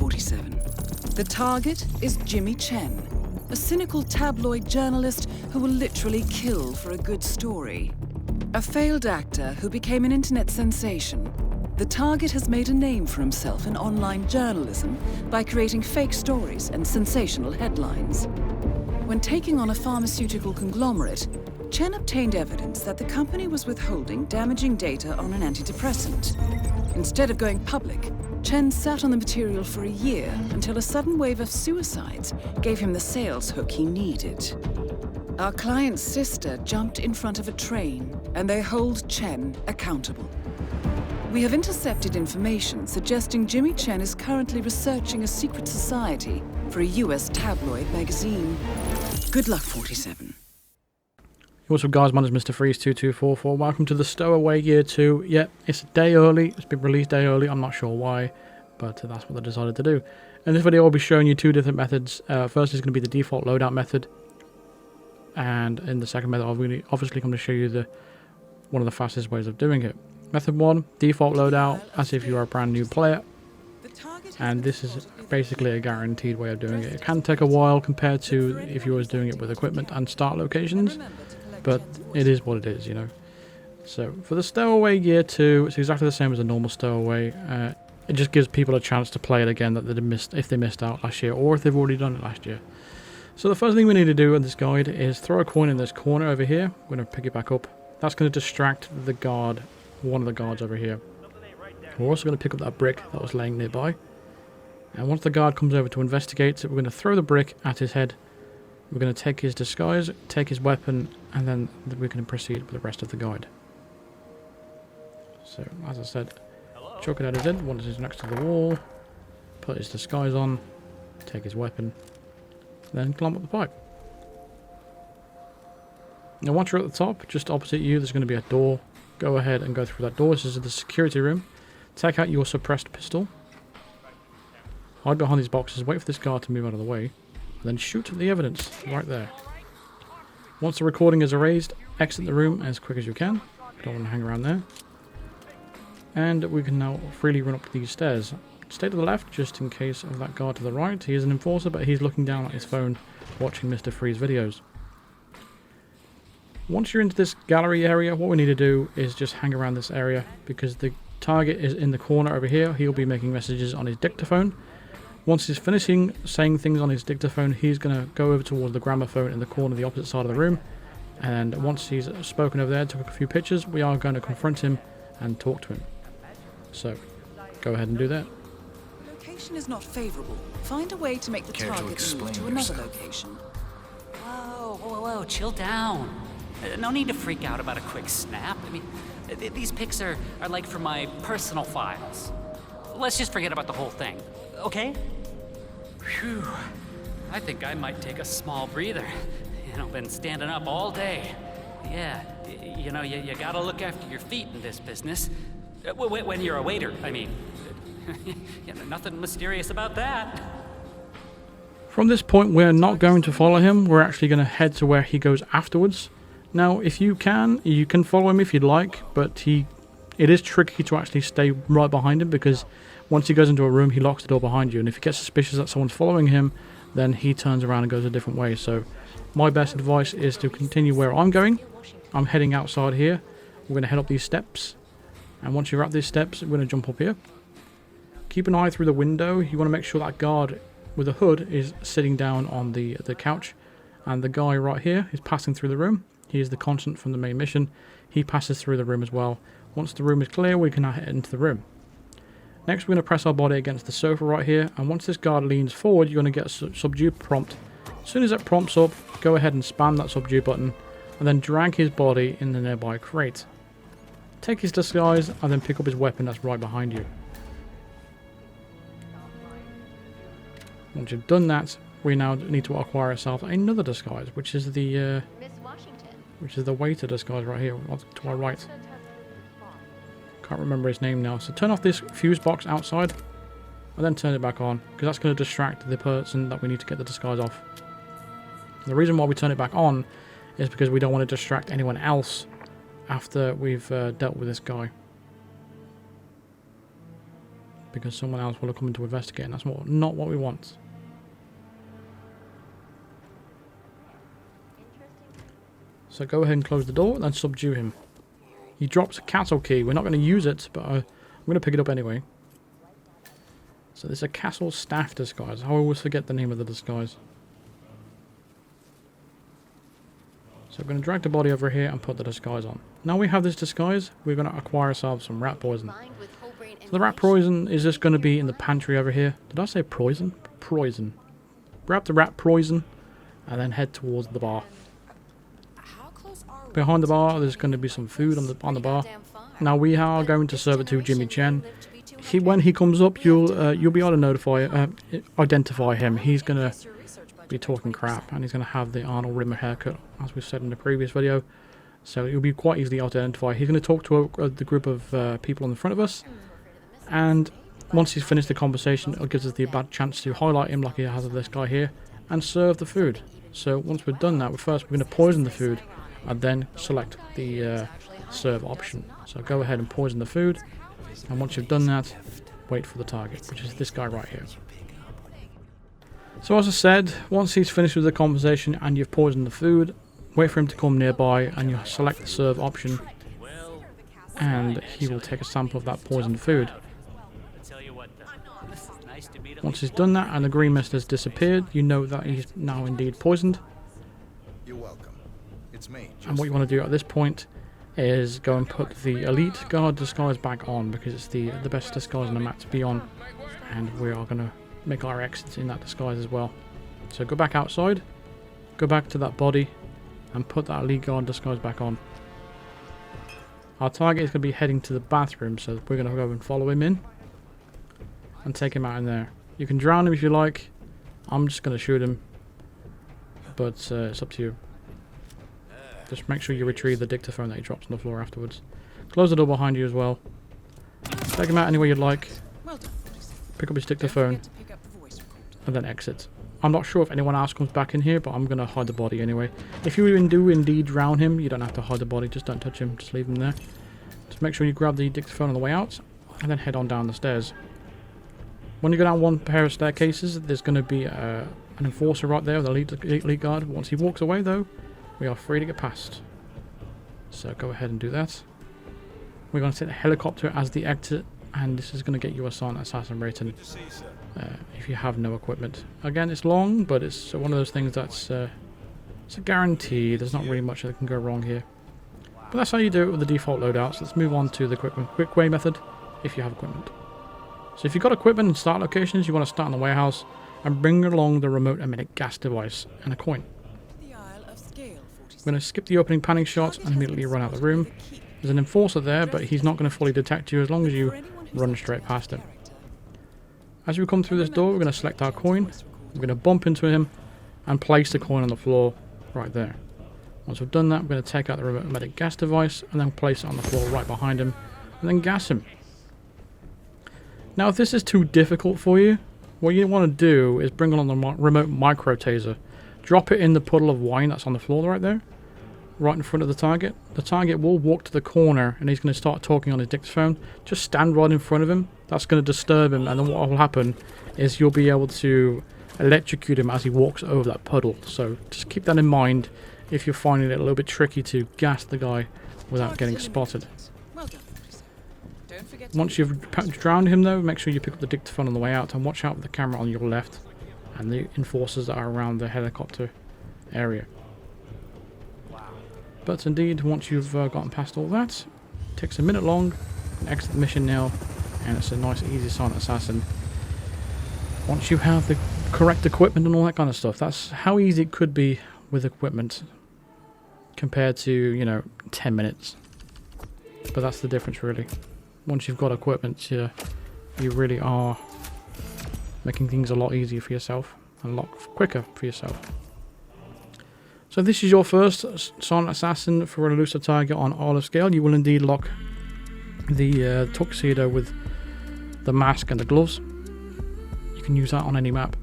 47. The target is Jimmy Chen, a cynical tabloid journalist who will literally kill for a good story. A failed actor who became an internet sensation, the target has made a name for himself in online journalism by creating fake stories and sensational headlines. When taking on a pharmaceutical conglomerate, Chen obtained evidence that the company was withholding damaging data on an antidepressant. Instead of going public, Chen sat on the material for a year until a sudden wave of suicides gave him the sales hook he needed. Our client's sister jumped in front of a train, and they hold Chen accountable. We have intercepted information suggesting Jimmy Chen is currently researching a secret society for a US tabloid magazine. Good luck, 47. What's up, guys? My name is Mr. Freeze2244. Welcome to the Stowaway Year 2. Yeah, it's a day early. It's been released day early. I'm not sure why, but that's what they decided to do. In this video, I'll be showing you two different methods. First is going to be the default loadout method. And in the second method, I'm obviously going to show you one of the fastest ways of doing it. Method 1, default loadout, as if you are a brand new player. And this is basically a guaranteed way of doing it. It can take a while compared to if you was doing it with equipment and start locations, but it is what it is, you know. So for the Stowaway Year 2, it's exactly the same as a normal Stowaway. It just gives people a chance to play it again that they missed if they missed out last year, or if they've already done it last year. So the first thing we need to do in this guide is throw a coin in this corner over here. We're going to pick it back up. That's going to distract the guard, one of the guards over here. We're also going to pick up that brick that was laying nearby. And once the guard comes over to investigate, we're going to throw the brick at his head. We're going to take his disguise, take his weapon, and then we're going to proceed with the rest of the guide. So, as I said, chuck it at his head once he's next to the wall, put his disguise on, take his weapon, then climb up the pipe. Now once you're at the top, just opposite you, there's going to be a door. Go ahead and go through that door. This is the security room. Take out your suppressed pistol. Hide behind these boxes, wait for this guard to move out of the way, and then shoot the evidence right there. Once the recording is erased, exit the room as quick as you can. You don't want to hang around there. And we can now freely run up these stairs. Stay to the left, just in case of that guard to the right. He is an enforcer, but he's looking down at his phone, watching Mr. Freeze videos. Once you're into this gallery area, what we need to do is just hang around this area, because the target is in the corner over here. He'll be making messages on his dictaphone. Once he's finishing saying things on his dictaphone, he's going to go over towards the gramophone in the corner, the opposite side of the room. And once he's spoken over there, took a few pictures, we are going to confront him and talk to him. So, go ahead and do that. Location is not favorable. Find a way to make the target move to another location. Whoa, chill down. No need to freak out about a quick snap. I mean, these pics are like for my personal files. Let's just forget about the whole thing, okay? Phew. I think I might take a small breather. You know, been standing up all day. Yeah, you know, you gotta look after your feet in this business. When you're a waiter, I mean. You know, nothing mysterious about that. From this point, we're not going to follow him. We're actually going to head to where he goes afterwards. Now, if you can follow him if you'd like, but it is tricky to actually stay right behind him, because once he goes into a room, he locks the door behind you, and if you get suspicious that someone's following him, then he turns around and goes a different way. So my best advice is to continue where I'm going. I'm heading outside here. We're going to head up these steps, and once you're at these steps, we're going to jump up here. Keep an eye through the window. You want to make sure that guard with a hood is sitting down on the couch, and the guy right here is passing through the room. He is the content from the main mission. He passes through the room as well. Once the room is clear, we can now head into the room. Next, we're going to press our body against the sofa right here, and once this guard leans forward, you're going to get a subdue prompt. As soon as that prompts up, go ahead and spam that subdue button, and then drag his body in the nearby crate. Take his disguise, and then pick up his weapon that's right behind you. Once you've done that, we now need to acquire ourselves another disguise, which is the waiter disguise right here, to our right. Can't remember his name now. So turn off this fuse box outside, and then turn it back on, because that's going to distract the person that we need to get the disguise off. The reason why we turn it back on is because we don't want to distract anyone else after we've dealt with this guy. because someone else will have come in to investigate, and that's not what we want. So go ahead and close the door, and then subdue him. He drops a castle key. We're not going to use it, but I'm going to pick it up anyway. So there's a castle staff disguise. I always forget the name of the disguise. So we're going to drag the body over here and put the disguise on. Now we have this disguise, we're going to acquire ourselves some rat poison. So the rat poison is just going to be in the pantry over here. Did I say poison? Poison. Grab the rat poison and then head towards the bar. Behind the bar, there's going to be some food on the bar. Now we are going to serve it to Jimmy Chen. When he comes up, you'll be able to identify him. He's going to be talking crap, and he's going to have the Arnold Rimmer haircut, as we said in the previous video. So it'll be quite easily able to identify. He's going to talk to the group of people in front of us, and once he's finished the conversation, it gives us the bad chance to highlight him like he has of this guy here, and serve the food. So once we've done that, we're going to poison the food, and then select the serve option. So go ahead and poison the food, and once you've done that, wait for the target, which is this guy right here. So as I said, once he's finished with the conversation and you've poisoned the food, wait for him to come nearby and you select the serve option, and he will take a sample of that poisoned food. Once he's done that and the green mist has disappeared, you know that he's now indeed poisoned. You're welcome. It's me. And what you want to do at this point is go and put the elite guard disguise back on, because it's the best disguise on the map to be on, and we are going to make our exits in that disguise as well. So go back outside, go back to that body, and put that elite guard disguise back on. Our target is going to be heading to the bathroom, so we're going to go and follow him in and take him out in there. You can drown him if you like. I'm just going to shoot him, but it's up to you. Just make sure you retrieve the dictaphone that he drops on the floor afterwards. Close the door behind you as well. Take him out any way you'd like. Pick up his dictaphone and then exit. I'm not sure if anyone else comes back in here, but I'm going to hide the body anyway. If you do indeed drown him, you don't have to hide the body. Just don't touch him. Just leave him there. Just make sure you grab the dictaphone on the way out and then head on down the stairs. When you go down one pair of staircases, there's going to be an enforcer right there with the elite guard. Once he walks away, though, we are free to get past. So go ahead and do that. We're going to take the helicopter as the exit, and this is going to get you a silent assassin rating if you have no equipment. Again, it's long, but it's one of those things that's it's a guarantee. There's not really much that can go wrong here. But that's how you do it with the default loadouts. Let's move on to the quick way method if you have equipment. So if you've got equipment and start locations, you want to start in the warehouse and bring along the remote emitting gas device and a coin. We're going to skip the opening panning shots and immediately run out of the room. There's an enforcer there, but he's not going to fully detect you as long as you run straight past him. As we come through this door, we're going to select our coin. We're going to bump into him and place the coin on the floor right there. Once we've done that, we're going to take out the remote emitting gas device and then place it on the floor right behind him and then gas him. Now, if this is too difficult for you, what you want to do is bring along the remote micro taser. Drop it in the puddle of wine that's on the floor right there, right in front of the target. The target will walk to the corner and he's going to start talking on his dictaphone. Just stand right in front of him. That's going to disturb him, and then what will happen is you'll be able to electrocute him as he walks over that puddle. So just keep that in mind if you're finding it a little bit tricky to gas the guy without getting spotted. Once you've drowned him though, make sure you pick up the dictaphone on the way out and watch out for the camera on your left and the enforcers that are around the helicopter area. But indeed, once you've gotten past all that, it takes a minute long, exit the mission now, and it's a nice easy silent assassin. Once you have the correct equipment and all that kind of stuff, that's how easy it could be with equipment compared to, you know, 10 minutes. But that's the difference really. Once you've got equipment, you really are making things a lot easier for yourself and a lot quicker for yourself. So this is your first silent assassin for an elusive target on olive scale. You will indeed lock the tuxedo with the mask and the gloves. You can use that on any map.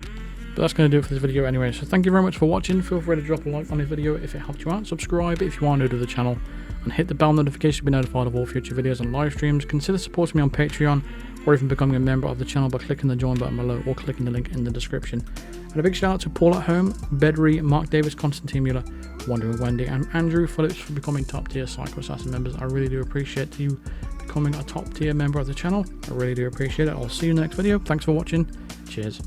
But that's going to do it for this video anyway. So thank you very much for watching. Feel free to drop a like on this video if it helped you out. Subscribe if you are new to the channel. And hit the bell notification to be notified of all future videos and live streams. Consider supporting me on Patreon or even becoming a member of the channel by clicking the join button below or clicking the link in the description. And a big shout out to Paul at Home, Bedry, Mark Davis, Constantine Mueller, Wandering Wendy and Andrew Phillips for becoming top tier Psycho Assassin members. I really do appreciate you becoming a top tier member of the channel. I really do appreciate it. I'll see you in the next video. Thanks for watching. Cheers.